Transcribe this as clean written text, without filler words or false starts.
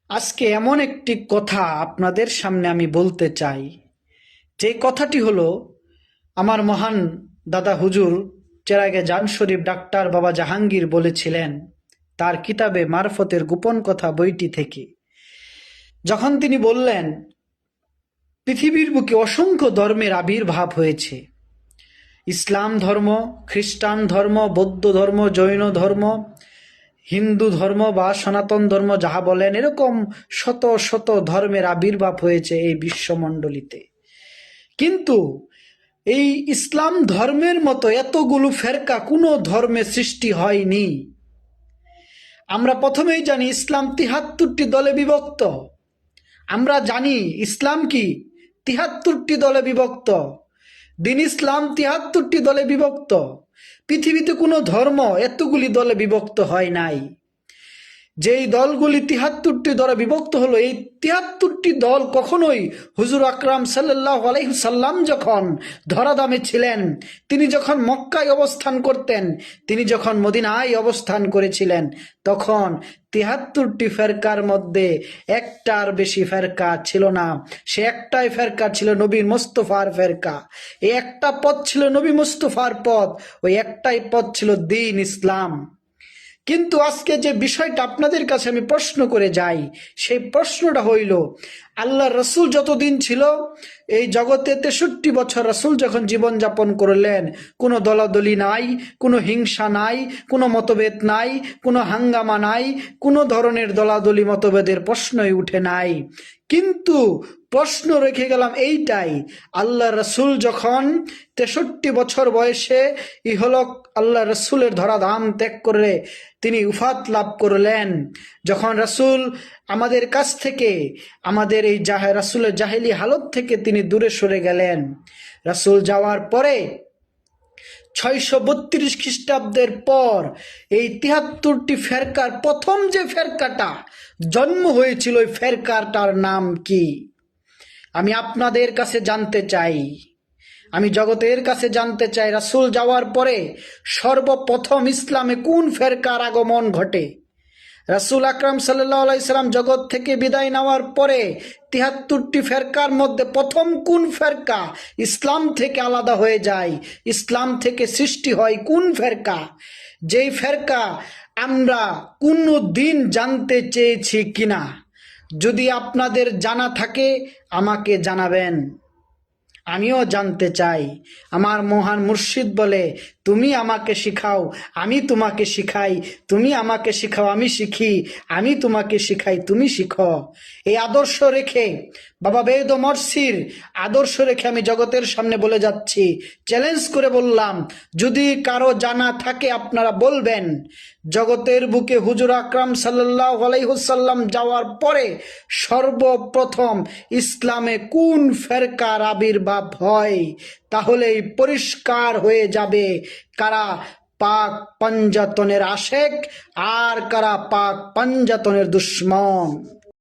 আজকে এমন একটি কথা আপনাদের সামনে আমি বলতে চাই, যে কথাটি হলো আমার মহান দাদা হুজুর চেরাগে জান শরীফ ডাক্তার বাবা জাহাঙ্গীর বলেছিলেন তার কিতাবে মারফতের গোপন কথা বইটি থেকে, যখন তিনি বললেন পৃথিবীর বুকে অসংখ্য ধর্মের আবির্ভাব হয়েছে। ইসলাম ধর্ম, খ্রিস্টান ধর্ম, বৌদ্ধ ধর্ম, জৈন ধর্ম, হিন্দু ধর্ম বা সনাতন ধর্ম যাহা বলেন, এরকম শত শত ধর্মের আবির্ভাব হয়েছে এই বিশ্বমণ্ডলীতে। কিন্তু এই ইসলাম ধর্মের মতো এতগুলো ফেরকা কোনো ধর্মে সৃষ্টি হয়নি। আমরা প্রথমেই জানি ইসলাম ৭৩টি দলে বিভক্ত। আমরা জানি ইসলাম কি ৭৩টি দলে বিভক্ত। দিন ইসলাম ৭৩টি দলে বিভক্ত। পৃথিবীতে কোনো ধর্ম এতগুলি দলে বিভক্ত হয় নাই। যেই দলগুলি ৭৩টি দলে বিভক্ত হলো, এই ৭৩টি দল কখনোই হুজুর আকরাম সাল্লাল্লাহু আলাইহি সাল্লাম যখন ধরাধামে ছিলেন, তিনি যখন মক্কায় অবস্থান করতেন, তিনি যখন মদিনায় অবস্থান করেছিলেন, তখন ৭৩টি ফেরকার মধ্যে একটার বেশি ফেরকা ছিল না। সে একটাই ফেরকা ছিল নবী মুস্তাফার ফেরকা। এই একটা পথ ছিল নবী মুস্তাফার পথ, ওই একটাই পথ ছিল দ্বীন ইসলাম। কিন্তু আজকে যে বিষয়টা আপনাদের কাছে আমি প্রশ্ন করে যাই, সেই প্রশ্নটা হইল, আল্লাহ রসুল যতদিন ছিল এই জগতে, ৬৩ বছর রসুল যখন জীবনযাপন করলেন, কোনো দলাদলি নাই, কোনো হিংসা নাই, কোনো মতভেদ নাই, কোনো হাঙ্গামা নাই, কোনো ধরনের দলাদলি মতভেদের প্রশ্নই উঠে নাই। কিন্তু প্রশ্ন রেখে গেলাম এইটাই, আল্লাহ রসুল যখন ৬৩ বছর বয়সে ইহলোক আল্লাহ রসুলের ধরাধাম ত্যাগ করে তিনি উফাত লাভ করলেন, যখন রসুল আমাদের কাছ থেকে, আমাদের এই রসুলের জাহেলি হালত থেকে তিনি দূরে সরে গেলেন, রসুল যাওয়ার পরে ৬৩২ খ্রিস্টাব্দের পর এই ৭৩টি ফেরকার প্রথম যে ফেরকাটা জন্ম হয়েছিল, ওই ফেরকাটার নাম কি? আমি আপনাদের কাছে জানতে চাই, আমি জগতের কাছে জানতে চাই, রাসূল যাওয়ার পরে সর্বপ্রথম ইসলামে কোন ফেরকার আগমন ঘটে? রাসূল আকরাম সাল্লাল্লাহু আলাইহি সাল্লাম জগৎ থেকে বিদায় নেওয়ার পরে ৭৩টি ফেরকার মধ্যে প্রথম কোন ফেরকা ইসলাম থেকে আলাদা হয়ে যায়, ইসলাম থেকে সৃষ্টি হয় কোন ফেরকা? যেই ফেরকা আমরা কোনো দিন জানতে চেয়েছি কিনা? যদি আপনাদের জানা থাকে আমাকে জানাবেন, আমিও জানতে চাই। আমার মহান মুর্শিদ বলে, তুমি আমাকে শিখাও আমি তোমাকে শিখাই, তুমি আমাকে শিখাও আমি শিখি, আমি তোমাকে শিখাই তুমি শিখো। এই আদর্শ রেখে, বাবা বেদ মর্সির আদর্শ রেখে আমি জগতের সামনে বলে যাচ্ছি, চ্যালেঞ্জ করে বললাম, যদি কারো জানা থাকে আপনারা বলবেন, জগতের বুকে হুজুর আকরাম সাল্লাল্লাহু আলাইহি ওয়াসাল্লাম যাওয়ার পরে সর্বপ্রথম ইসলামে কোন ফেরকার আবির্ভাব হয়? তাহলেই পরিষ্কার হয়ে যাবে কারা পাক পাঞ্জাতনের আশেক আর কারা পাক পাঞ্জাতনের দুশ্মন।